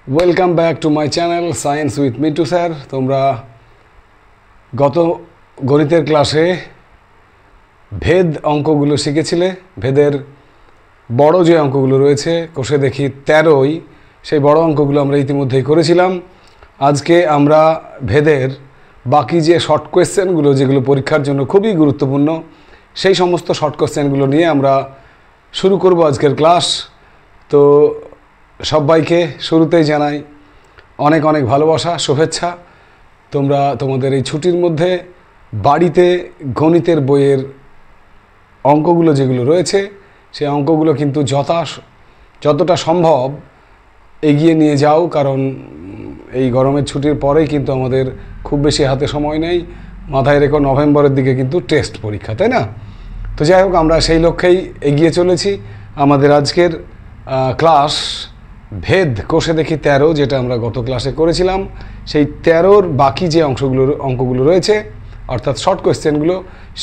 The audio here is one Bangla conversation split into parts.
Welcome back to my channel science with Mintu sir. তোমরা গত গণিতের ক্লাসে ভেদ অঙ্কগুলো শিখেছিলে। ভেদের বড় যে অঙ্কগুলো রয়েছে কোষে দেখি 13ই, সেই বড় অঙ্কগুলো আমরা ইতিমধ্যেই করেছিলাম। আজকে আমরা ভেদের বাকি যে শর্ট কোয়েশ্চেনগুলো, যেগুলো পরীক্ষার জন্য খুবই গুরুত্বপূর্ণ, সেই সমস্ত শর্ট কোয়েশ্চেনগুলো নিয়ে আমরা শুরু করব আজকের ক্লাস। তো সবাইকে শুরুতেই জানাই অনেক অনেক ভালোবাসা, শুভেচ্ছা। তোমরা তোমাদের এই ছুটির মধ্যে বাড়িতে গণিতের বইয়ের অঙ্কগুলো যেগুলো রয়েছে, সেই অঙ্কগুলো কিন্তু যতটা সম্ভব এগিয়ে নিয়ে যাও, কারণ এই গরমের ছুটির পরেই কিন্তু আমাদের খুব বেশি হাতে সময় নেই। মাথায় রেখো নভেম্বরের দিকে কিন্তু টেস্ট পরীক্ষা, তাই না? তো যাই হোক, আমরা সেই লক্ষ্যেই এগিয়ে চলেছি। আমাদের আজকের ক্লাস ভেদ কোষে দেখি 13, যেটা আমরা গত ক্লাসে করেছিলাম। সেই 13র বাকি যে অঙ্কগুলো রয়েছে, অর্থাৎ শর্ট কোয়েশ্চেনগুলো,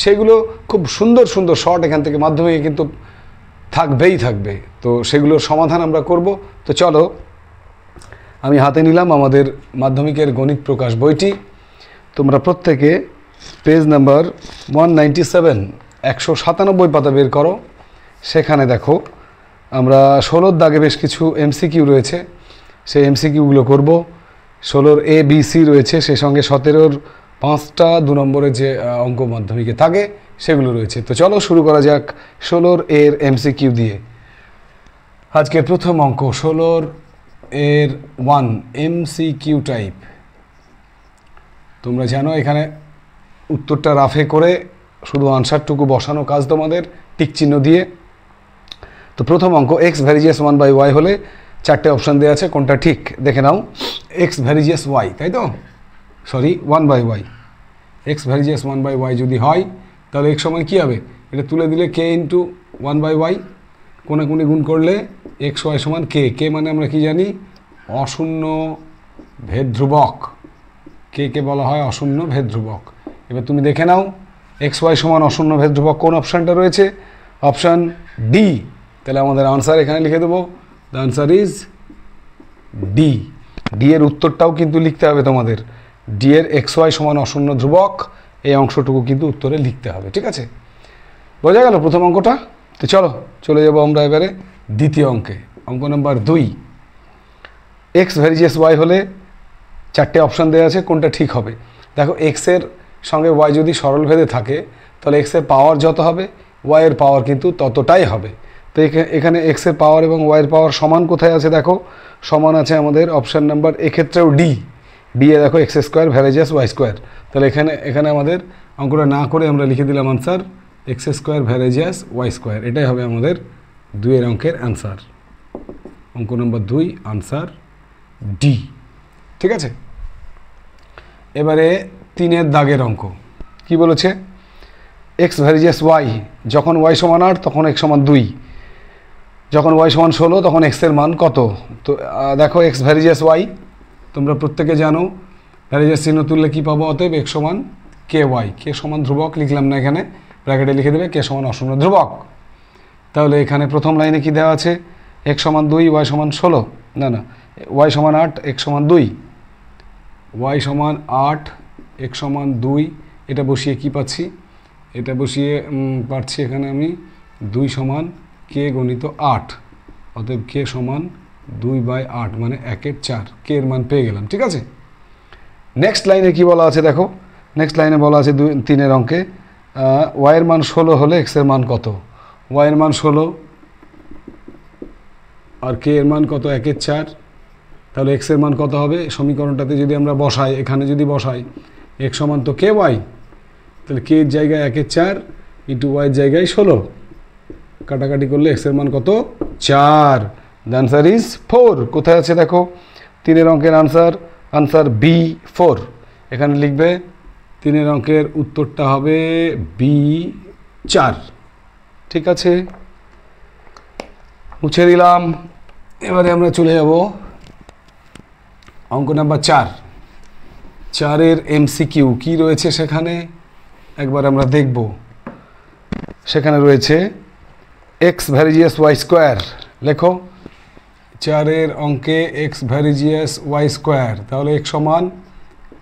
সেগুলো খুব সুন্দর সুন্দর শর্ট এখান থেকে মাধ্যমিকে কিন্তু থাকবে। তো সেগুলোর সমাধান আমরা করব। তো চলো, আমি হাতে নিলাম আমাদের মাধ্যমিকের গণিত প্রকাশ বইটি। তোমরা প্রত্যেকে পেজ নাম্বার 197 197 পাতা বের করো। সেখানে দেখো আমরা 16র দাগে বেশ কিছু এমসিকিউ রয়েছে, সেই এমসিকিউগুলো করব। 16র ABC রয়েছে, সেই সঙ্গে 17র 5টা 2 নম্বরের যে অঙ্ক মাধ্যমিকে থাকে সেগুলো রয়েছে। তো চলো শুরু করা যাক 16র এর এমসিকিউ দিয়ে। আজকের প্রথম অঙ্ক 16র এর 1 এমসিকিউ টাইপ। তোমরা জানো এখানে উত্তরটা রাফে করে শুধু আনসারটুকু বসানো কাজ তোমাদের, টিক চিহ্ন দিয়ে। তো প্রথম অঙ্ক, এক্স ভ্যারিজিয়াস 1/y হলে 4টে অপশান দেওয়া আছে, কোনটা ঠিক দেখে নাও। এক্স ভ্যারিজিয়াস ওয়াই, তাই তো? Sorry, 1/y। X varies as 1/y যদি হয়, তাহলে এক্স সমান কী হবে? এটা তুলে দিলে কে ইন্টু 1/y, কোনাকুনি গুণ করলে এক্স ওয়াই সমান কে। কে মানে আমরা কি জানি? অশূন্য ভেদ ধ্রুবক। কে বলা হয় অশূন্য ভেদ ধ্রুবক। এবার তুমি দেখে নাও এক্স ওয়াই সমান অশূন্য ভেদ ধ্রুবক কোন অপশানটা রয়েছে? Option D. তাহলে আমাদের আনসার এখানে লিখে দেবো, the answer is D. D এর উত্তরটাও কিন্তু লিখতে হবে তোমাদের। ডি এর এক্স ওয়াই সমান অশূন্য ধ্রুবক, এই অংশটুকু কিন্তু উত্তরে লিখতে হবে, ঠিক আছে? বোঝা গেল প্রথম অঙ্কটা? তো চলো চলে যাবো আমরা এবারে দ্বিতীয় অঙ্কে। অঙ্ক নাম্বার 2, এক্স ভ্যারিজিয়াস ওয়াই হলে 4টে অপশান দেওয়া আছে, কোনটা ঠিক হবে? দেখো, এক্সের সঙ্গে ওয়াই যদি সরল ভেদে থাকে, তাহলে এক্সের পাওয়ার যত হবে ওয়াইয়ের পাওয়ার কিন্তু ততটাই হবে। তো এখানে এক্সের পাওয়ার এবং ওয়াইয়ের পাওয়ার সমান কোথায় আছে? দেখো, সমান আছে আমাদের অপশান নাম্বার, এক্ষেত্রেও ডি। ডি এ দেখো x square varies as y square. তাহলে এখানে আমাদের অঙ্কটা না করে আমরা লিখে দিলাম answer x square varies as y square. এটাই হবে আমাদের 2 অঙ্কের অ্যান্সার। অঙ্ক নম্বর 2 আনসার ডি, ঠিক আছে? এবারে 3 দাগের অঙ্ক কি বলেছে? এক্স ভ্যারিজিয়াস ওয়াই, যখন ওয়াই সমান 8 তখন এক্স সমান 2, যখন ওয়াই সমান 16 তখন এক্সের মান কত? তো দেখো, এক্স ভ্যারিজিয়াস ওয়াই তোমরা প্রত্যেকে জানো, ভ্যারিজিয়াস চিহ্ন তুললে কী পাবো? অতএব এক্স সমান কে ওয়াই। কে সমান ধ্রুবক লিখলাম না, এখানে ব্র্যাকেটে লিখে দেবে কে সমান অশূন্য ধ্রুবক। তাহলে এখানে প্রথম লাইনে কি দেওয়া আছে? এক্স সমান 2, ওয়াই সমান 16, না ওয়াই সমান 8, এক্স সমান 2। ওয়াই সমান 8, এক্স সমান 2, এটা বসিয়ে কি পাচ্ছি? এটা বসিয়ে পাচ্ছি এখানে আমি 2 সমান কে গণিত 8, অতএব কে সমান 2/8 মানে 1/4। কে এর মান পেয়ে গেলাম, ঠিক আছে? নেক্সট লাইনে কি বলা আছে দেখো, নেক্সট লাইনে বলা আছে 3 অঙ্কে, ওয়াইয়ের মান 16 হলে এক্সের মান কত? ওয়াইয়ের মান 16 আর কে এর মান কত? 1/4। তাহলে এক্সের মান কত হবে? সমীকরণটাতে যদি আমরা বসাই, এখানে যদি বসাই, এক্স সমান তো কে ওয়াই, তাহলে কে এর জায়গায় 1/4 ইন্টু ওয়াইয়ের জায়গায় 16, কাটাকাটি করলে এক্সের মান কত? 4। The answer is 4। কোথায় আছে দেখো 3 অঙ্কের আনসার বি 4। এখানে লিখবে 3 অঙ্কের উত্তরটা হবে বি 4, ঠিক আছে? মুছে দিলাম। এবারে আমরা চলে যাব অঙ্ক নাম্বার 4। 4-এর এমসিকিউ কি রয়েছে সেখানে একবার আমরা দেখব। সেখানে রয়েছে এক্স ভ্যারিজিয়াস ওয়াই স্কোয়ার। লেখো 4 অঙ্কে এক্স ভ্যারিজিয়াস ওয়াই স্কোয়ার, তাহলে এক্স সমান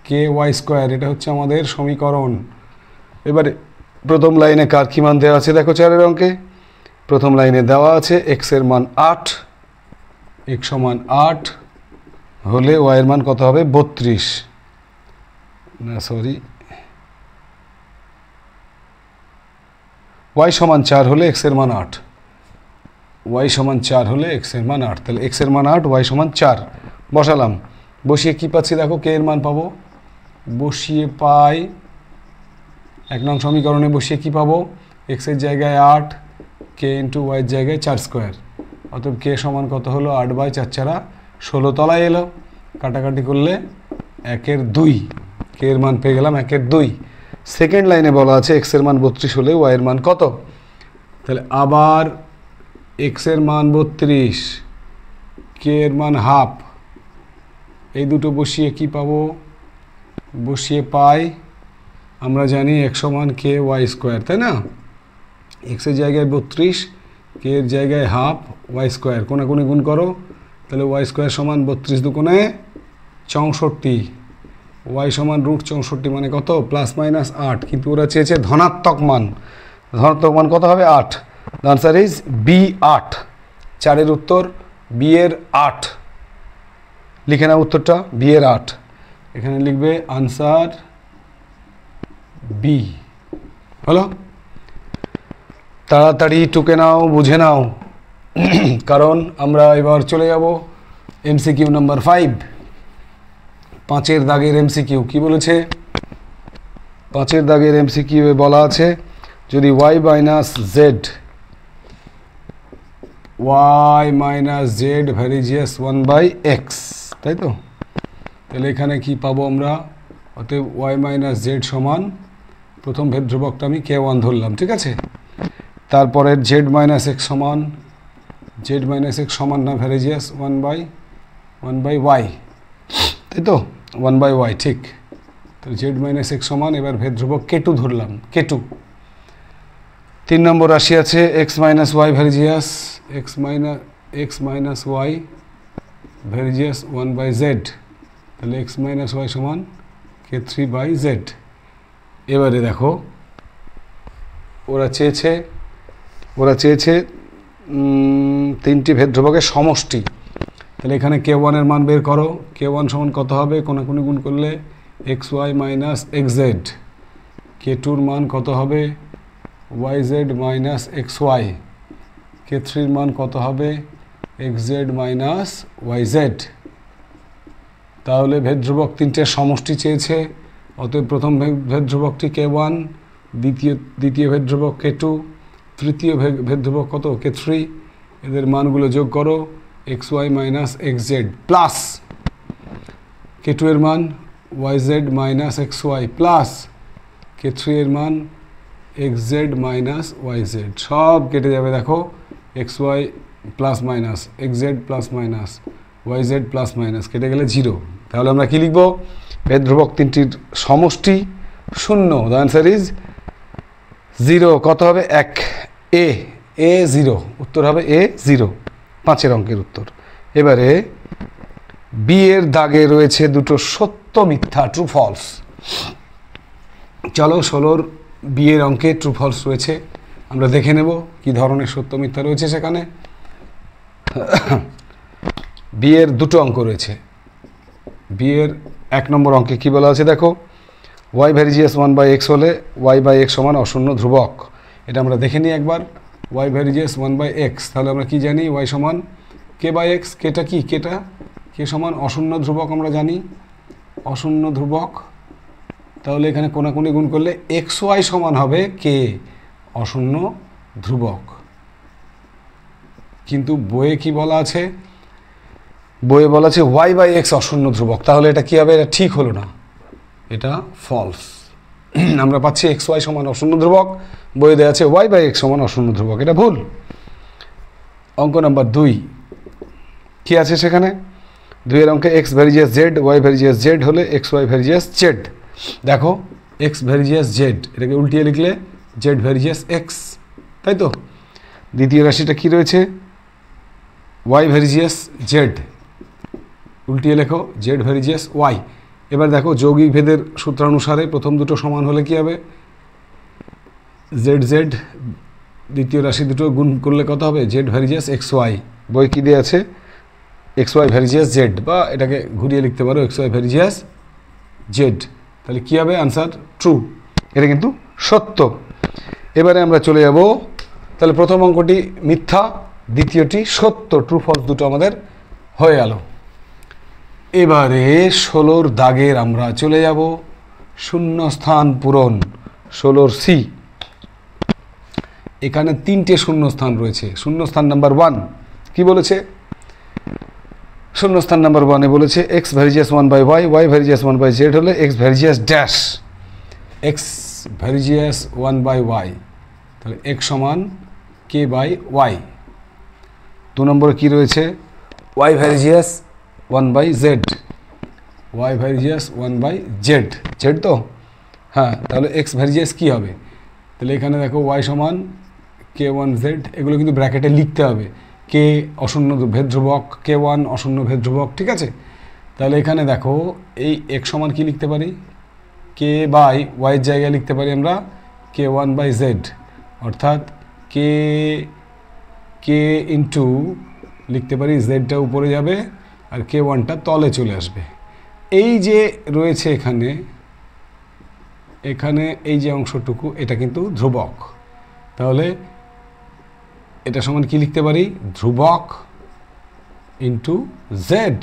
কে ওয়াই স্কোয়ার, এটা হচ্ছে আমাদের সমীকরণ। এবারে প্রথম লাইনে কার কী মান দেওয়া আছে দেখো 4 অঙ্কে। প্রথম লাইনে দেওয়া আছে এক্সের মান 8, এক্স সমান 8 হলে ওয়াইয়ের মান কত হবে 32, না সরি, ওয়াই সমান 4 হলে এক্সের মান 8, ওয়াই সমান 4 হলে এক্সের মান 8, তাহলে এক্সের মান 8, ওয়াই সমান 4 বসালাম। বসিয়ে কি পাচ্ছি দেখো, কে এর মান পাবো, বসিয়ে পাই 1 নং সমীকরণে বসিয়ে কি পাবো, এক্সের জায়গায় 8, কে ইন্টু ওয়াইয়ের জায়গায় 4 স্কোয়ার, অতএব কে সমান কত হলো 8/4 16 তলায় এলো, কাটাকাটি করলে 1/2, কে এর মান পেয়ে গেলাম 1/2। সেকেন্ড লাইনে বলা আছে এক্সের মান 32 হলে ওয়াইয়ের মান কত, তাহলে আবার এক্সের মান 32, কে এর মান হাফ, এই দুটো বসিয়ে কি পাবো, বসিয়ে পাই আমরা জানি এক্স সমান কে ওয়াই স্কোয়ার, তাই না, এক্সের জায়গায় 32, কে এর জায়গায় হাফ, ওয়াই স্কোয়ার কোনাকুনি গুণ করো, তাহলে ওয়াই স্কোয়ার সমান 32 দুগুণে 64, ওয়াই সমান √64 মানে কত +-8, কিন্তু ওরা চেয়েছে ধনাত্মক মান, ধনাত্মক মান কত হবে 8, দ্য আনসার ইজ বি 8, 4 উত্তর বি এর 8, লিখে নাও উত্তরটা বি এর 8, এখানে লিখবে আনসার বি। হলো, তাড়াতাড়ি টুকে নাও, বুঝে নাও, কারণ আমরা এবার চলে যাব এমসিকিউ নাম্বার 5, 5 দাগের এমসিকিউ। কি বলেছে 5 দাগের এমসিকিউ এ বলা আছে যদি y minus Z varies as 1/x, তাই তো, তাহলে এখানে কি পাবো আমরা, অতএব y মাইনাস জেড সমান, প্রথম ভেদ ধ্রুবকটা আমি k1 ধরলাম, ঠিক আছে, তারপরে জেড মাইনাস এক্স সমান না ভ্যারিজিয়াস 1/y, তাই তো 1/y, ঠিক, তো জেড মাইনাস এক্স সমান, এবার ভেদ ধ্রুবক k2 ধরলাম, k2। 3 নম্বর রাশি আছে x minus y varies as, x minus y varies as 1/z, তাহলে এক্স মাইনাস ওয়াই সমান k3/z। এবারে দেখো ওরা চেয়েছে 3টি ভেদ ধ্রুবকের সমষ্টি, তাহলে এখানে k1 এর মান বের করো, k1 সমান কত হবে, কোনাকুনি গুণ করলে xy মাইনাস xz, k2 এর মান কত হবে yz মাইনাস xy, k3 এর মান কত হবে xz মাইনাস yz। তাহলে ভেদ ধ্রুবক 3টের সমষ্টি চেয়েছে, অতএব প্রথম ভেদ ধ্রুবকটি k1, দ্বিতীয় ভেদ ধ্রুবক k2, তৃতীয় ভেদ ধ্রুবক কত k3, এদের মানগুলো যোগ করো xy minus xz plus k2 এর মান yz minus xy plus k3 এর মান xz মাইনাস yz, সব কেটে যাবে, দেখো xy plus minus xz plus minus yz plus minus কেটে গেলে 0, তাহলে আমরা কি লিখব, ভেদ ধ্রুবক 3টির সমষ্টি 0, দ্য আনসার ইজ 0, কত হবে 1, এ 0, উত্তর হবে এ 0, 5 অঙ্কের উত্তর। এবারে বি এর দাগে রয়েছে দুটো সত্য মিথ্যা, ট্রু ফলস। চলো 16 বি এর অঙ্কে ট্রু ফলস রয়েছে, আমরা দেখে নেব কি ধরনের সত্য মিথ্যা রয়েছে সেখানে। বি এর দুটো অঙ্ক রয়েছে, বি এর 1 নম্বর অঙ্কে কি বলা আছে দেখো, y ভ্যারিজিয়াস 1/x হলে y/x সমান অশূন্য ধ্রুবক, এটা আমরা দেখে নিই একবার, y ভ্যারিজিয়াস 1/x, তাহলে আমরা কি জানি y সমান k/x, কেটা কি, কেটা কে সমান অশূন্য ধ্রুবক, আমরা জানি অশূন্য ধ্রুবক, তাহলে এখানে কোনাকুনি গুণ করলে xy সমান হবে কে অশূন্য ধ্রুবক। কিন্তু বইয়ে কি বলা আছে, বইয়ে বলা আছে y/x অশূন্য ধ্রুবক, তাহলে এটা কি হবে, এটা ঠিক হলো না, এটা ফলস। আমরা পাচ্ছি xy সমান অশূন্য ধ্রুবক, বইয়ে দেওয়া আছে y/x সমান অশূন্য ধ্রুবক, এটা ভুল। অঙ্ক নাম্বার 2 কি আছে সেখানে, 2 এর অঙ্কে x varies as z, y varies as z হলে xy ভ্যারিজিয়াস z, দেখো x ভ্যারিজিয়াস z, এটাকে উল্টিয়ে লিখলে z ভ্যারিজিয়াস x, তাই তো। দ্বিতীয় রাশিটা কি রয়েছে, ওয়াই ভেরিজিয়াস জেড, উল্টিয়ে লেখো জেড ভেরিজিয়াস ওয়াই। এবার দেখো যৌগিক ভেদের সূত্রানুসারে প্রথম দুটো সমান হলে কী হবে, জেড জেড দ্বিতীয় রাশি দুটো গুণ করলে কত হবে, জেড ভেরিজিয়াস এক্স ওয়াই। বই কী দিয়ে আছে, এক্স ওয়াই ভেরিজিয়াস জেড, বা এটাকে ঘুরিয়ে লিখতে পারো এক্স ওয়াই ভেরিজিয়াস জেড। তাহলে কী হবে, আনসার ট্রু, এটা কিন্তু সত্য। এবারে আমরা চলে যাব, তাহলে প্রথম অঙ্কটি মিথ্যা, দ্বিতীয়টি সত্য, ট্রু ফলস দুটো আমাদের হয়ে গেল। এবারে 16 দাগের আমরা চলে যাব শূন্যস্থান পূরণ, 16 সি। এখানে 3টে শূন্যস্থান রয়েছে। শূন্যস্থান নাম্বার 1 কি বলেছে, শূন্যস্থান নাম্বার 1-এ বলেছে x varies as 1/y, Y varies as 1/z হলে X varies as dash, X varies as 1/y, তাহলে এক্স সমান k/y। 2 নম্বরে কী রয়েছে, Y varies as 1/z, Y varies as 1/z, Z তো, হ্যাঁ, তাহলে এক্স ভেরিজিয়াস কী হবে, তাহলে এখানে দেখো ওয়াই সমান k1z, এগুলো কিন্তু ব্র্যাকেটে লিখতে হবে, কে অশূন্য ভেদ ধ্রুবক, k1 অশূন্য ভেদ ধ্রুবক, ঠিক আছে। তাহলে এখানে দেখো এই এক্স সমান কি লিখতে পারি, k/y-এর জায়গায় লিখতে পারি আমরা k1/z, অর্থাৎ কে ইন্টু লিখতে পারি জেডটা উপরে যাবে আর k1টা তলে চলে আসবে। এই যে রয়েছে এখানে এই যে অংশটুকু, এটা কিন্তু ধ্রুবক, তাহলে এটা সমান কি লিখতে পারি, ধ্রুবক ইন্টু জেড।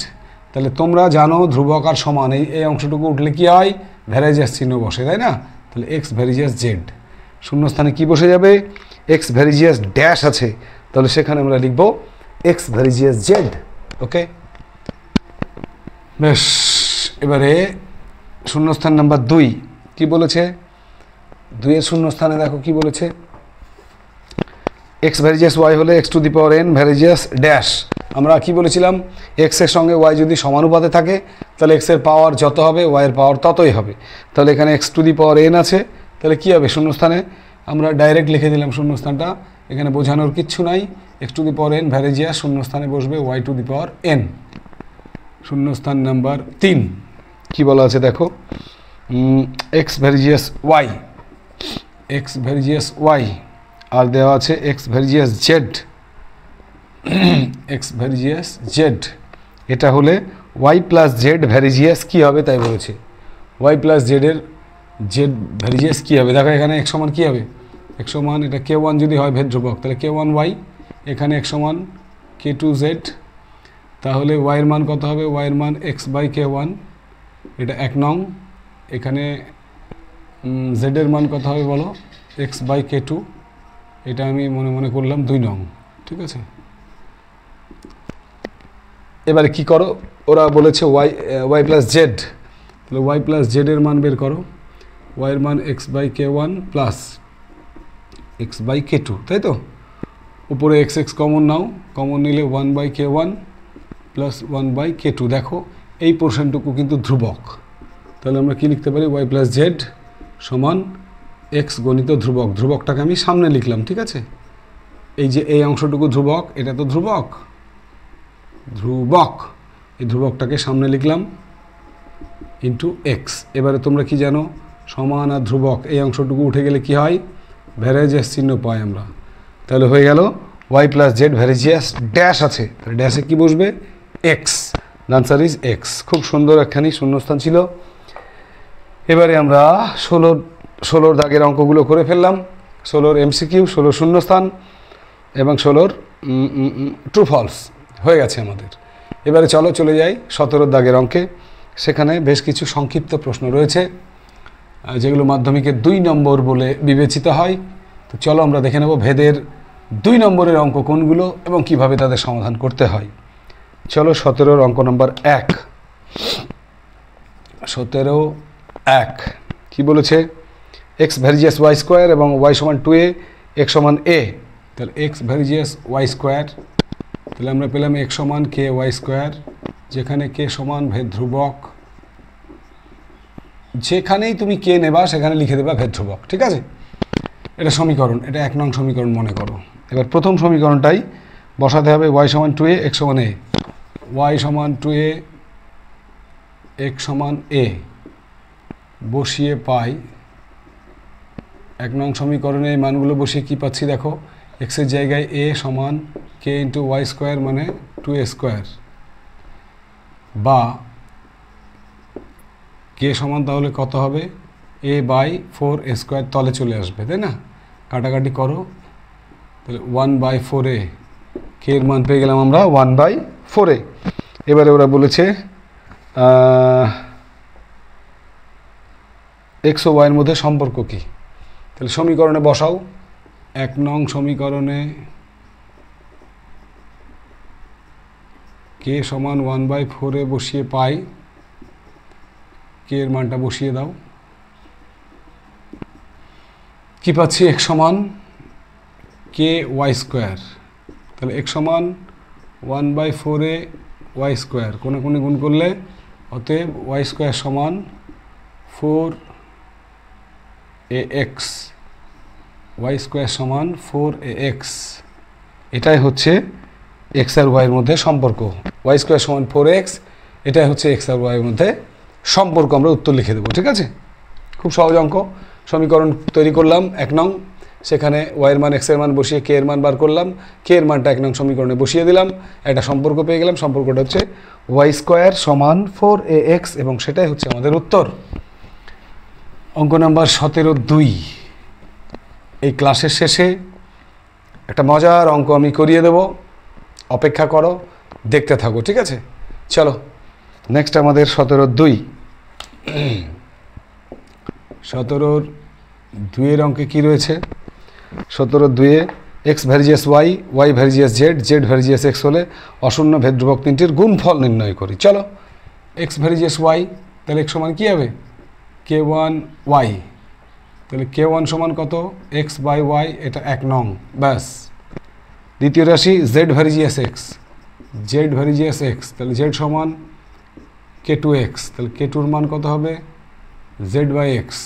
তাহলে তোমরা জানো ধ্রুবক আর সমান, এই অংশটুকু উঠলে কি হয়, ভেরিজিয়াস চিহ্ন বসে, তাই না। তাহলে এক্স ভেরিজিয়াস জেড, শূন্যস্থানে কি বসে যাবে, এক্স ভেরিজিয়াস ড্যাশ আছে, তাহলে সেখানে আমরা লিখব এক্স ভেরিজিয়াস জেড। ওকে, বেশ। এবারে শূন্যস্থান নাম্বার 2 কি বলেছে, 2-এর শূন্যস্থানে দেখো কি বলেছে, এক্স ভেরিজিয়াস ওয়াই হলে x to the power n varies as dash. আমরা কি বলেছিলাম, এক্সের সঙ্গে ওয়াই যদি সমানুপাতে থাকে তাহলে এক্সের পাওয়ার যত হবে ওয়াইয়ের পাওয়ার ততই হবে। তাহলে এখানে x to the power N আছে, তাহলে কী হবে, শূন্যস্থানে আমরা ডাইরেক্ট লিখে দিলাম শূন্যস্থানটা, এখানে বোঝানোর কিচ্ছু নাই, x to the power n varies as, শূন্যস্থানে বসবে y to the power n. শূন্যস্থান নাম্বার 3 কি বলা আছে দেখো, x varies as y, x varies as y, আর দেওয়া আছে x varies as z, x varies as z. এটা হলে ওয়াই প্লাস জেড ভেরিজিয়াস কী হবে তাই বলেছে, ওয়াই প্লাস জেডের জেড ভেরিজিয়াস কী হবে, দেখো এখানে এক সমান কী হবে, এক সমান এটা k1 যদি হয় ভেদ ধ্রুবক, তাহলে k1 ওয়াই, এখানে এক সমান k2z, তাহলে ওয়াইয়ের মান কত হবে, ওয়াইয়ের মান x/k1, এটা 1 নং, এখানে জেডের মান কত হবে বলো, x/k2, এটা আমি মনে মনে করলাম 2 নং, ঠিক আছে। এবারে কি করো, ওরা বলেছে ওয়াই প্লাস জেড, তাহলে ওয়াই প্লাস জেডের মান বের করো, ওয়াইয়ের মান x/k1 প্লাস x/k2, তাই তো, উপরে x কমন নাও, কমন নিলে 1/k1 প্লাস 1/k2। দেখো এই পোর্শনটুকু কিন্তু ধ্রুবক, তাহলে আমরা কি লিখতে পারি, ওয়াই প্লাস জেড সমান এক্স গণিত ধ্রুবক, ধ্রুবকটাকে আমি সামনে লিখলাম, ঠিক আছে। এই যে এই অংশটুকু ধ্রুবক, এটা তো ধ্রুবক, এই ধ্রুবকটাকে সামনে লিখলাম ইন্টু এক্স। এবারে তোমরা কি জানো, সমান আর ধ্রুবক এই অংশটুকু উঠে গেলে কি হয়, ভেরিজিয়াস চিহ্ন পাই আমরা, তাহলে হয়ে গেল ওয়াই প্লাস জেড ভেরিজিয়াস ড্যাশ আছে, তাহলে ড্যাশে কি বসবে, এক্স, আনসার ইজ এক্স। খুব সুন্দর একখানি শূন্যস্থান ছিল। এবারে আমরা 16 দাগের অঙ্কগুলো করে ফেললাম, 16 এমসিকিউ, 16 শূন্যস্থান এবং 16 ট্রু ফলস হয়ে গেছে আমাদের। এবারে চলে যাই 17 দাগের অঙ্কে। সেখানে বেশ কিছু সংক্ষিপ্ত প্রশ্ন রয়েছে যেগুলো মাধ্যমিকের 2 নম্বর বলে বিবেচিত হয়। তো চলো আমরা দেখে নেব ভেদের 2 নম্বরের অঙ্ক কোনগুলো এবং কিভাবে তাদের সমাধান করতে হয়। চলো 17 অঙ্ক নম্বর 1। 17-1 কি বলেছে, এক্স ভেরিজিয়াস ওয়াই স্কোয়ার এবং ওয়াই সমান 2a, এক্স সমান a, তাহলে এক্স ভেরিজিয়াস ওয়াই স্কোয়ার, তাহলে আমরা পেলাম এক্স সমান কে ওয়াই স্কোয়ার, যেখানে কে সমান ভেদ ধ্রুবক, যেখানেই তুমি কে নেবা সেখানে লিখে দেবা ভেদ ধ্রুবক, ঠিক আছে। এটা সমীকরণ, এটা 1 নং সমীকরণ মনে করো। এবার প্রথম সমীকরণটাই বসাতে হবে ওয়াই সমান 2a এক্স সমান এ, ওয়াই সমান 2a এক্স সমান এ বসিয়ে পাই 1 নং সমীকরণে এই মানগুলো বসিয়ে কি পাচ্ছি দেখো, এক্সের জায়গায় এ সমান কে ইন্টু ওয়াই স্কোয়ার মানে 2a স্কোয়ার, বা কে সমান তাহলে কত হবে এ বাই 4a স্কোয়ার তলে চলে আসবে, তাই না? কাটাকাটি করো, তাহলে 1/4a, কে এর মান পেয়ে গেলাম আমরা 1/4a। এবারে ওরা বলেছে এক্স ও ওয়াইয়ের মধ্যে সম্পর্ক কি, তাহলে সমীকরণে বসাও। 1 নং সমীকরণে কে সমান 1/4a বসিয়ে পাই, কে এর মানটা বসিয়ে দাও, কি পাচ্ছি এক্স সমান কে ওয়াই স্কোয়ার, তাহলে এক্স সমান 1/4a ওয়াই স্কোয়ার, কোনাকুনি গুণ করলে অতএব ওয়াই স্কোয়ার সমান 4ax, ওয়াই স্কোয়ার সমান 4ax। এটাই হচ্ছে এক্স আর ওয়াইয়ের মধ্যে সম্পর্ক, ওয়াই স্কোয়ার সমান 4x, এটাই হচ্ছে এক্স আর ওয়াইয়ের মধ্যে সম্পর্ক। আমরা উত্তর লিখে দেবো, ঠিক আছে? খুব সহজ অঙ্ক। সমীকরণ তৈরি করলাম 1 নং, সেখানে ওয়াইয়ের মান এক্সের মান বসিয়ে কে এর মান বার করলাম, কে এর মানটা 1 নং সমীকরণে বসিয়ে দিলাম, একটা সম্পর্ক পেয়ে গেলাম। সম্পর্কটা হচ্ছে ওয়াই স্কোয়ার সমান 4ax এবং সেটাই হচ্ছে আমাদের উত্তর। অঙ্ক নাম্বার 17(2), এই ক্লাসের শেষে একটা মজার অঙ্ক আমি করিয়ে দেব, অপেক্ষা করো, দেখতে থাকো, ঠিক আছে? চলো নেক্সট আমাদের 17(2), 17(2) অঙ্কে কি রয়েছে? 17(2) x varies as y, y varies as z, z varies as x হলে অশূন্য ভেদ ধ্রুবক তিনটির গুণফল নির্ণয় করি। চলো, এক্স ভ্যারিজিয়াস ওয়াই, তাহলে এক্স সমান কী হবে k1 ওয়াই, তাহলে k1 সমান কত এক্স বাই ওয়াই, এটা 1 নং, ব্যাস। দ্বিতীয় রাশি Z varies as x, Z varies as x, তাহলে জেড সমান k2x, তাহলে k2 এর মান কত হবে জেড বাই এক্স,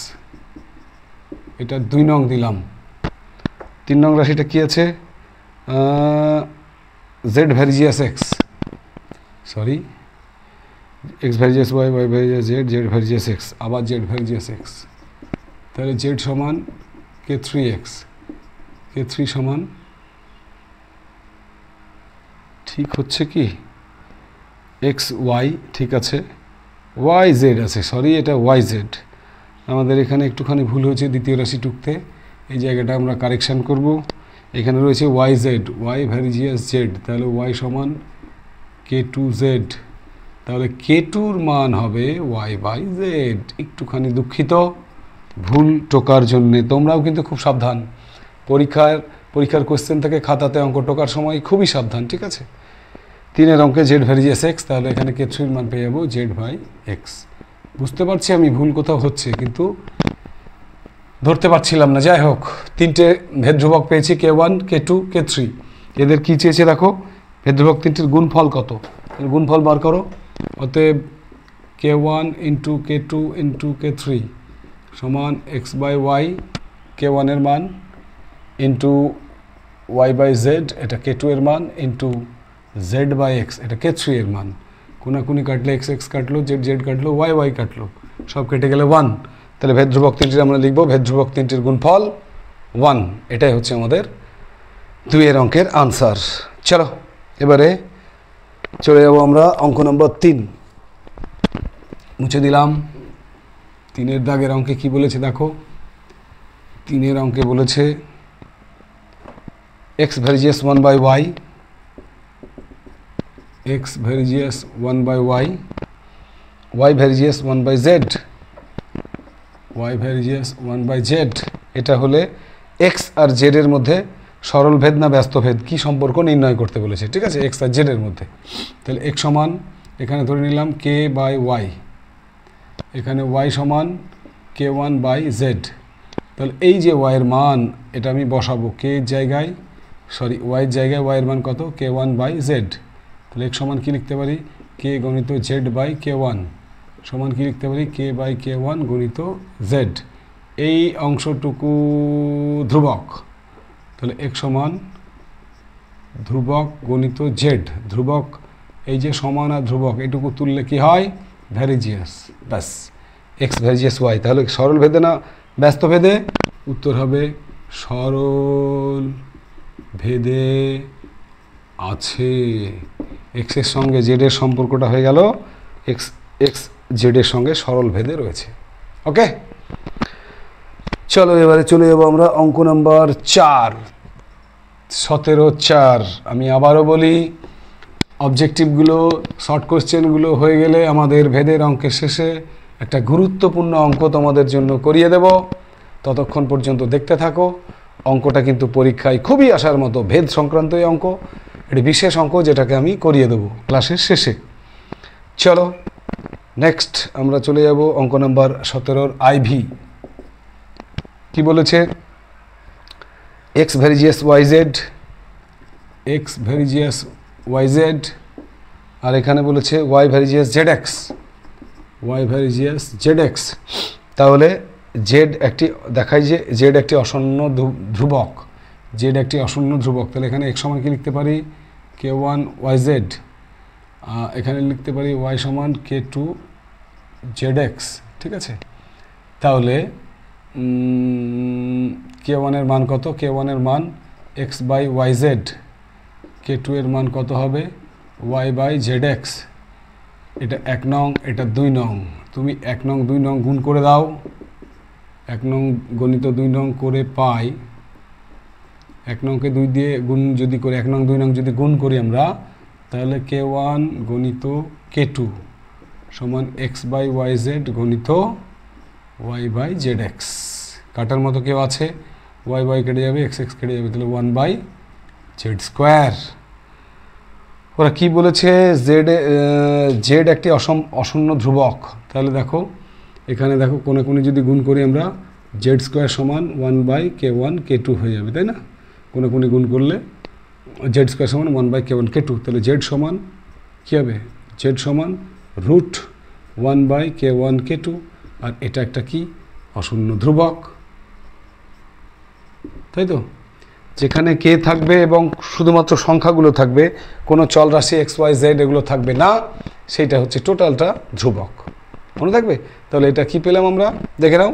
এটা 2 নং দিলাম। 3 নং রাশিটা কি আছে? Z varies as x, sorry x varies as y, y varies as z, z varies as x, আবার জেড ভ্যারিজিয়াস এক্স, তাহলে জেড সমান k3x, k3 সমান ঠিক হচ্ছে কি এক্স ওয়াই, ঠিক আছে, ওয়াই জেড আছে, সরি এটা ওয়াই জেড, আমাদের এখানে একটুখানি ভুল হয়েছে দ্বিতীয় রাশি টুকতে, এই জায়গাটা আমরা কারেকশান করব। এখানে রয়েছে y z, y varies as z, তাহলে ওয়াই সমান k2z, তাহলে k2-র মান হবে ওয়াই বাই জেড। একটুখানি দুঃখিত ভুল টোকার জন্যে, তোমরাও কিন্তু খুব সাবধান, পরীক্ষার কোশ্চেন থেকে খাতাতে অঙ্ক টোকার সময় খুবই সাবধান, ঠিক আছে? 3 অঙ্কে জেড ভ্যারিজিয়াস এক্স, তাহলে এখানে k3-র মান পেয়ে যাবো জেড বাই এক্স। বুঝতে পারছি আমি ভুল কোথাও হচ্ছে, কিন্তু ধরতে পারছিলাম না। যাই হোক, 3টে ভেদ ধ্রুবক পেয়েছি, k1 k2 k3, এদের কি চেয়েছে দেখো, ভেদ ধ্রুবক 3টির গুণফল কত, গুণফল বার করো। অতএব k1 into k2 into k3 সমান এক্স বাই ওয়াই, k1 এর মান ইন্টু ওয়াই বাই জেড, এটা k2 এর মান, ইন্টু জেড বাই এক্স, এটা k3 এর মান। কোনাকুনি কাটলে এক্স এক্স কাটলো, জেড জেড কাটলো, ওয়াই ওয়াই কাটলো, সব কেটে গেলে 1, তাহলে ভেদ ধ্রুবক 3টির আমরা লিখবো ভেদ ধ্রুবক 3টির গুণফল 1। এটাই হচ্ছে আমাদের 2 অঙ্কের আনসার। চলো এবারে চলে যাব আমরা অঙ্ক নম্বর 3, মুছে দিলাম। 3 দাগের অঙ্কে কি বলেছে দেখো, 3 অঙ্কে বলেছে x varies as 1/y, x varies as 1/y, y varies as 1/z, y varies as 1/z, এটা হলে এক্স আর জেড এর মধ্যে সরল ভেদ না ব্যস্ত ভেদ কি সম্পর্ক নির্ণয় করতে বলেছে, ঠিক আছে? এক্স আর জেড এর মধ্যে, তাহলে এক্স সমান এখানে ধরে নিলাম কে বাই ওয়াই, এখানে ওয়াই সমান k1 বাই জেড, তাহলে এই যে ওয়াইয়ের মান এটা আমি বসাবো কে জায়গায়, সরি ওয়াইয়ের জায়গায় ওয়াইয়ের মান কত k1 বাই জেড, তাহলে এক সমান কী লিখতে পারি কে গণিত জেড বাই k1 সমান কী লিখতে পারি কে বাই k1 গণিত জেড। এই অংশটুকু ধ্রুবক, তাহলে এক সমান ধ্রুবক গণিত জেড, ধ্রুবক এই যে সমান আর ধ্রুবক এটুকু তুললে কি হয়, ভ্যারিজিয়াস, ব্যাস এক্স ভ্যারিজিয়াস ওয়াই। তাহলে সরল ভেদে না ব্যস্ত ভেদে, উত্তর হবে সরল ভেদে আছে। এক্সের সঙ্গে জেডের সম্পর্কটা হয়ে গেল এক্স এক্স জেডের সঙ্গে সরল ভেদে রয়েছে। ওকে, চলো এবারে চলে যাবো আমরা অঙ্ক নাম্বার 4, 17-4। আমি আবারও বলি, অবজেক্টিভগুলো শর্ট কোশ্চেনগুলো হয়ে গেলে আমাদের ভেদের অঙ্কের শেষে একটা গুরুত্বপূর্ণ অঙ্ক তোমাদের জন্য করিয়ে দেব। ততক্ষণ পর্যন্ত দেখতে থাকো। অঙ্কটা কিন্তু পরীক্ষায় খুবই আসার মতো, ভেদ সংক্রান্ত এই অঙ্ক, এটি বিশেষ অঙ্ক যেটাকে আমি করিয়ে দেবো ক্লাসের শেষে। চলো নেক্সট আমরা চলে যাব অঙ্ক নাম্বার 17 আইভি। কি বলেছে, x varies as y z, x varies as y z, আর এখানে বলেছে y varies as z x, y varies as z x. তাহলে জেড একটি দেখাই যে জেড একটি অশূন্য ধ্রুবক, জেড একটি অশূন্য ধ্রুবক। তাহলে এখানে এক্স সমান কি লিখতে পারি, কে ওয়ান ওয়াই জেড, এখানে লিখতে পারি ওয়াই সমান কে টু জেড এক্স, ঠিক আছে। তাহলে কে ওয়ানের মান কত, কে ওয়ানের মান x by y z, k two এর মান কত হবে ওয়াই বাই জেড এক্স। এটা 1 নং, এটা 2 নং। তুমি 1 নং 2 নং গুণ করে দাও, 1 নং গণিত 2 নং করে পাই, 1 নংকে 2 দিয়ে গুণ যদি করে 1 নং 2 নং যদি গুণ করি আমরা, তাহলে কে ওয়ান গণিত কে টু সমান এক্স বাই ওয়াই জেড গণিত ওয়াই বাই জেড এক্স। কাটার মতো কেউ আছে, ওয়াই বাই কেটে যাবে, এক্স এক্স কেটে যাবে, তাহলে 1 বাই জেড স্কোয়ার। ওরা কি বলেছে, জেড একটি অশূন্য ধ্রুবক। তাহলে দেখো এখানে দেখো কোনে কোনে যদি গুণ করি আমরা, জেড স্কোয়ার সমান 1 by k one k two হয়ে যাবে, তাই না। কোনে কোনে গুণ করলে জেড স্কোয়ার সমান 1 by k one k two. তাহলে জেড সমান কী হবে, জেড সমান root 1 by k one k two. আর এটা একটা কি অশূন্য ধ্রুবক, তাই তো। যেখানে কে থাকবে এবং শুধুমাত্র সংখ্যাগুলো থাকবে, কোনো চল রাশি এক্স ওয়াই জেড এগুলো থাকবে না, সেইটা হচ্ছে টোটালটা ধ্রুবক, মনে থাকবে। তাহলে এটা কি পেলাম আমরা, দেখে নাও,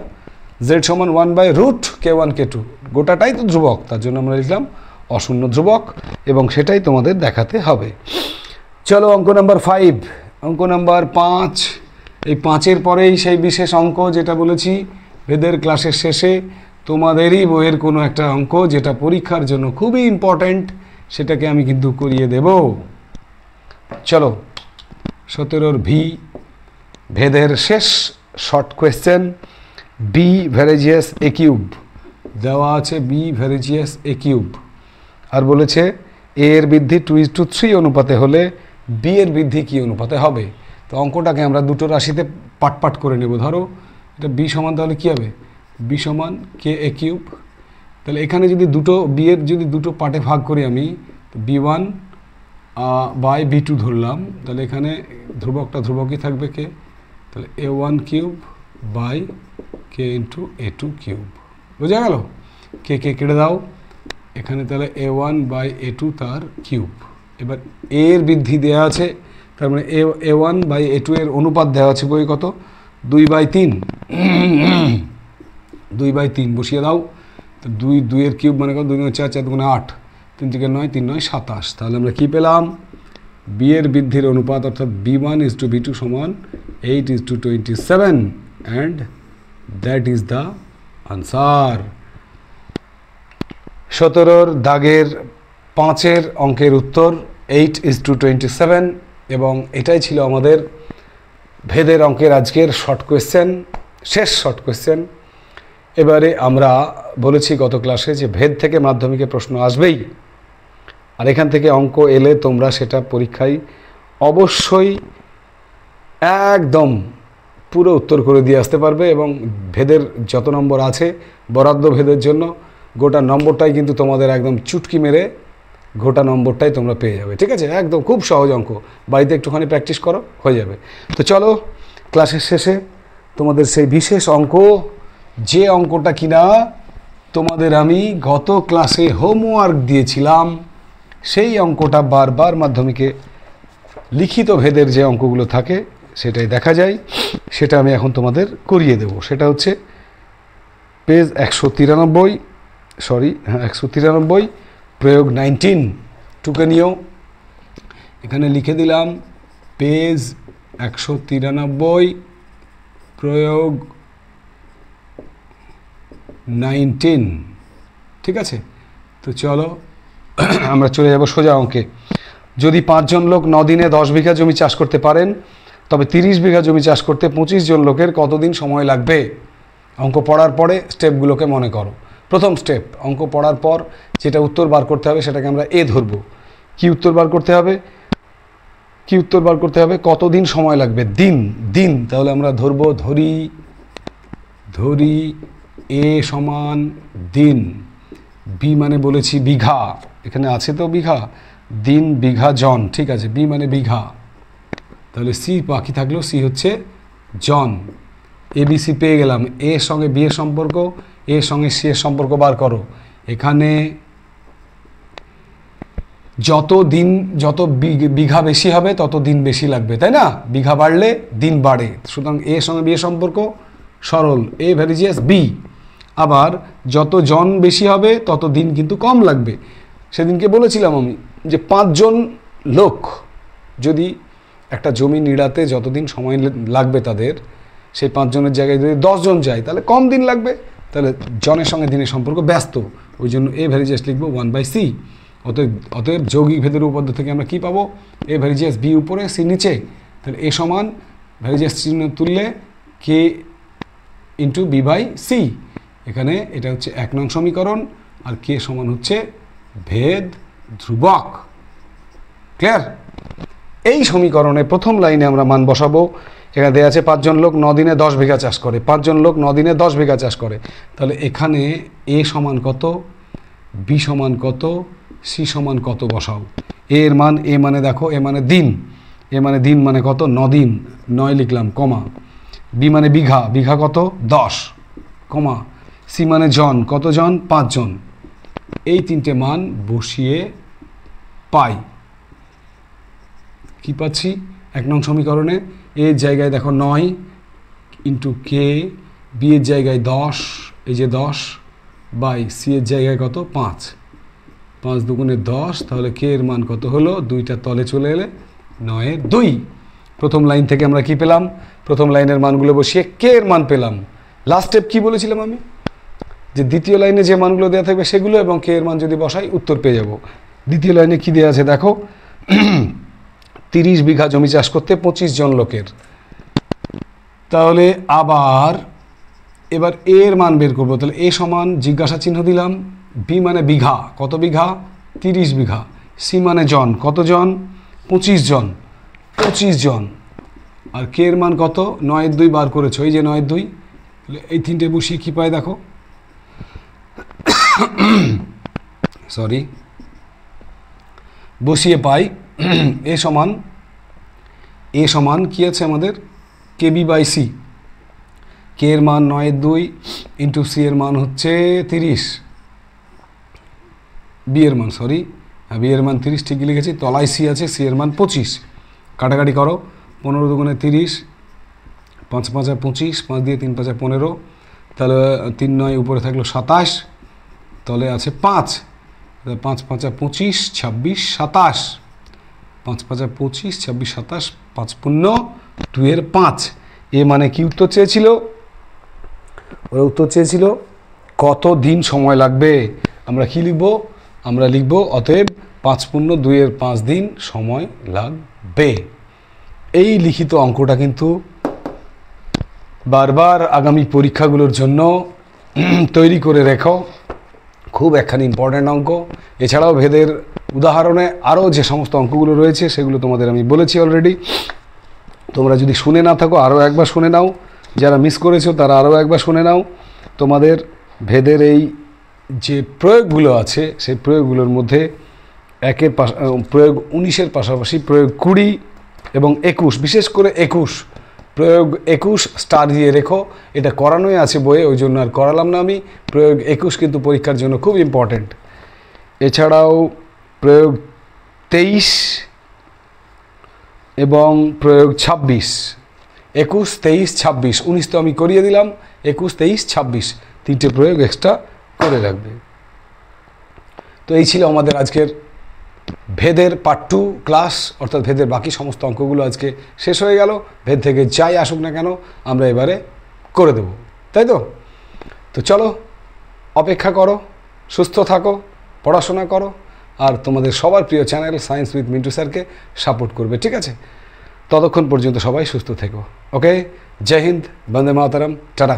জেড সমান 1 by root k one k two, গোটাটাই তো ধ্রুবক, তার জন্য আমরা লিখলাম অশূন্য ধ্রুবক, এবং সেটাই তোমাদের দেখাতে হবে। চলো অঙ্ক নাম্বার 5, অঙ্ক নাম্বার 5। এই 5-এর পরেই সেই বিশেষ অঙ্ক যেটা বলেছি ভেদের ক্লাসের শেষে, তোমাদেরই বইয়ের কোনো একটা অঙ্ক যেটা পরীক্ষার জন্য খুবই ইম্পর্ট্যান্ট, সেটাকে আমি কিন্তু করিয়ে দেব। চলো 17 ভি, ভেদের শেষ শর্ট কোয়েশ্চেন, বি ভ্যারিজিয়াস এ কিউব দেওয়া আছে, বি ভ্যারিজিয়াস এ কিউব, আর বলেছে এ এর বৃদ্ধি 2:3 অনুপাতে হলে বি এর বৃদ্ধি কী অনুপাতে হবে। তো অঙ্কটাকে আমরা দুটো রাশিতে পাট পাট করে নেব। ধরো এটা বি সমান, তাহলে কী হবে, বি সমান কে এ কিউব। তাহলে এখানে যদি দুটো বি এর যদি দুটো পার্টে ভাগ করি আমি, বি1 বাই বি2 ধরলাম, তাহলে এখানে ধ্রুবকটা ধ্রুবকই থাকবে কে, তাহলে a1 cube by k into a2 cube. বোঝা গেল, কে কে কেটে দাও এখানে, তাহলে a1 বাই a2 তার কিউব। এবার এ এর বৃদ্ধি দেওয়া আছে, তার মানে a1 বাই a2 এর অনুপাত দেওয়া আছে বই কত, 2/3, 2/3 বসিয়ে দাও। তো 2 এর কিউব মানে কত, 2 × 4, 4 × 8, 3 × 9, 3 × 9 27। তাহলে আমরা কী পেলাম, বি এর বৃদ্ধির অনুপাত অর্থাৎ b1:b2 সমান 8:27, and that is the answer. 17 দাগের 5-এর অঙ্কের উত্তর 8:27, এবং এটাই ছিল আমাদের ভেদের অঙ্কের আজকের শর্ট কোয়েশ্চেন, শেষ শর্ট কোয়েশ্চেন। এবারে আমরা বলেছি গত ক্লাসে যে ভেদ থেকে মাধ্যমিকে প্রশ্ন আসবেই, আর এখান থেকে অঙ্ক এলে তোমরা সেটা পরীক্ষায় অবশ্যই একদম পুরো উত্তর করে দিয়ে আসতে পারবে, এবং ভেদের যত নম্বর আছে বরাদ্দ ভেদের জন্য গোটা নম্বরটাই কিন্তু তোমাদের একদম চুটকি মেরে গোটা নম্বরটাই তোমরা পেয়ে যাবে, ঠিক আছে। একদম খুব সহজ অঙ্ক, বাড়িতে একটুখানি প্র্যাকটিস করো, হয়ে যাবে। তো চলো ক্লাসের শেষে তোমাদের সেই বিশেষ অঙ্ক, যে অঙ্কটা কিনা তোমাদের আমি গত ক্লাসে হোমওয়ার্ক দিয়েছিলাম, সেই অঙ্কটা বারবার মাধ্যমিকে লিখিত ভেদের যে অঙ্কগুলো থাকে সেটাই দেখা যায়, সেটা আমি এখন তোমাদের করিয়ে দেব। সেটা হচ্ছে পেজ 193, 193, প্রয়োগ 19 টুকে নিও। এখানে লিখে দিলাম পেজ 193, প্রয়োগ 19। ঠিক আছে, তো চলো আমরা চলে যাব সোজা অঙ্কে। যদি 5 জন লোক 9 দিনে 10 বিঘা জমি চাষ করতে পারেন, তবে 30 বিঘা জমি চাষ করতে 25 জন লোকের কতদিন সময় লাগবে? অঙ্ক পড়ার পরে স্টেপগুলোকে মনে করো। প্রথম স্টেপ, অঙ্ক পড়ার পর যেটা উত্তর বার করতে হবে সেটাকে আমরা এ ধরব। কি উত্তর বার করতে হবে? কি উত্তর বার করতে হবে? কতদিন সময় লাগবে? দিন। তাহলে আমরা ধরি এ সমান দিন, বি মানে বলেছি বিঘা, এখানে আছে তো বিঘা, দিন বিঘা জন। ঠিক আছে, বি মানে বিঘা, তাহলে সি বাকি থাকলো, সি হচ্ছে জন। এ বি সি পেয়ে গেলাম। এর সঙ্গে বি এর সম্পর্ক, এর সঙ্গে সি এর সম্পর্ক বার করো। এখানে যত বিঘা বেশি হবে তত দিন বেশি লাগবে, তাই না? বিঘা বাড়লে দিন বাড়ে, সুতরাং এর সঙ্গে বি এর সম্পর্ক সরল, এ ভ্যারিজিয়াস বি। আবার যত জন বেশি হবে তত দিন কিন্তু কম লাগবে। সেদিনকে বলেছিলাম আমি যে 5 জন লোক যদি একটা জমি নিড়াতে যতদিন সময় লাগবে তাদের, সেই 5 জনের জায়গায় যদি 10 জন যায় তাহলে কম দিন লাগবে। তাহলে জনের সঙ্গে দিনের সম্পর্ক ব্যস্ত, ওই জন্য এ ভ্যারিজিয়াস লিখবো 1/c। অতএব যৌগিক ভেদের উপপাদ্য থেকে আমরা কি পাবো? এ ভ্যারিজিয়াস বি উপরে, সি নিচে। তাহলে এ সমান ভ্যারিজিয়াস চিহ্ন তুললে কে ইন্টু বি বাই সি। এখানে এটা হচ্ছে 1 নং সমীকরণ, আর কে সমান হচ্ছে ভেদ ধ্রুবক। ক্লিয়ার? এই সমীকরণে প্রথম লাইনে আমরা মান বসাবো। এখানে দেওয়া আছে 5 জন লোক 9 দিনে 10 বিঘা চাষ করে। 5 জন লোক 9 দিনে 10 বিঘা চাষ করে। তাহলে এখানে এ সমান কত, বি সমান কত, সি সমান কত বসাও। এর মান, এ মানে দেখো, এ মানে দিন, এ মানে দিন মানে কত, 9 দিন, 9 লিখলাম, কমা। বি মানে বিঘা, বিঘা কত, 10, কমা। সি মানে জন, কত জন, 5 জন। এই 3টে মান বসিয়ে পাই কি পাচ্ছি 1 নং সমীকরণে? এর জায়গায় দেখো 9 ইন্টু কে, বি এর জায়গায় 10, এই যে 10, বাই সি এর জায়গায় কত, 5, 5 দুগুণে 10। তাহলে কে এর মান কত হলো? 2টা তলে চলে এলে 9 2। প্রথম লাইন থেকে আমরা কি পেলাম? প্রথম লাইনের মানগুলো বসিয়ে কে এর মান পেলাম। লাস্ট স্টেপ কি বলেছিলাম আমি? যে দ্বিতীয় লাইনে যে মানগুলো দেওয়া থাকবে সেগুলো, এবং কে এর মান যদি বসাই উত্তর পেয়ে যাব। দ্বিতীয় লাইনে কি দেওয়া আছে দেখো, 30 বিঘা জমি চাষ করতে 25 জন লোকের। তাহলে আবার এবার এর মান বের করবো। তাহলে এ সমান জিজ্ঞাসা চিহ্ন দিলাম, বি মানে বিঘা, কত বিঘা, 30 বিঘা, সি মানে জন, কত জন, 25 জন, 25 জন। আর কে এর মান কত, 9 2 বার করেছো, এই যে 9 2। তাহলে এই 3টে বসিয়ে কি পাই দেখো, সরি, বসিয়ে পাই এ সমান কি আছে আমাদের, কে বি বাই সি। কে এর মান 9 2 ইন্টু সি এর মান হচ্ছে 30, বি এর মান, সরি, বি এর মান 30 ঠিকই লিখেছি, তলায় সি আছে, সি এর মান 25। কাটাকাটি করো, 15 দুগুণে 30, 5 5 25, 5 দিয়ে 3 5 15, তাহলে 3 9 উপরে থাকলো 27, তলে আছে 5, 5 5 25, 26 27, 5 5 25, 26 27, 5 0 2 এর 5। এ মানে কি উত্তর চেয়েছিল? ওরা উত্তর চেয়েছিল কত দিন সময় লাগবে। আমরা কি লিখব? আমরা লিখব অতএব 5 0 2 এর 5 দিন সময় লাগবে। এই লিখিত অঙ্কটা কিন্তু বারবার আগামী পরীক্ষাগুলোর জন্য তৈরি করে রেখো, খুব একখানি ইম্পর্ট্যান্ট অঙ্ক। এছাড়াও ভেদের উদাহরণে আরও যে সমস্ত অঙ্কগুলো রয়েছে সেগুলো তোমাদের আমি বলেছি অলরেডি। তোমরা যদি শুনে না থাকো আরও একবার শুনে নাও, যারা মিস করেছো তারা আরও একবার শুনে নাও। তোমাদের ভেদের এই যে প্রয়োগগুলো আছে সেই প্রয়োগগুলোর মধ্যে প্রয়োগ 19-এর পাশাপাশি প্রয়োগ 20 এবং 21, বিশেষ করে 21, প্রয়োগ 21 স্টার দিয়ে রেখো। এটা করানোই আছে বইয়ে, ওই জন্য আর করালাম না আমি। প্রয়োগ 21 কিন্তু পরীক্ষার জন্য খুব ইম্পর্ট্যান্ট। এছাড়াও প্রয়োগ 23 এবং প্রয়োগ 26, 21, 23, 26, 19 তো আমি করিয়ে দিলাম, 21, 23, 26 তিনটে প্রয়োগ এক্সট্রা করে রাখবে। তো এই ছিল আমাদের আজকের ভেদের পার্ট 2 ক্লাস, অর্থাৎ ভেদের বাকি সমস্ত অঙ্কগুলো আজকে শেষ হয়ে গেল। ভেদ থেকে যাই আসুক না কেন আমরা এবারে করে দেব, তাই তো? তো চলো, অপেক্ষা করো, সুস্থ থাকো, পড়াশোনা করো, আর তোমাদের সবার প্রিয় চ্যানেল সায়েন্স উইথ মিন্টু স্যারকে সাপোর্ট করবে, ঠিক আছে? ততক্ষণ পর্যন্ত সবাই সুস্থ থেকো। ওকে, জয় হিন্দ, বন্দে মাতরম, টাটা।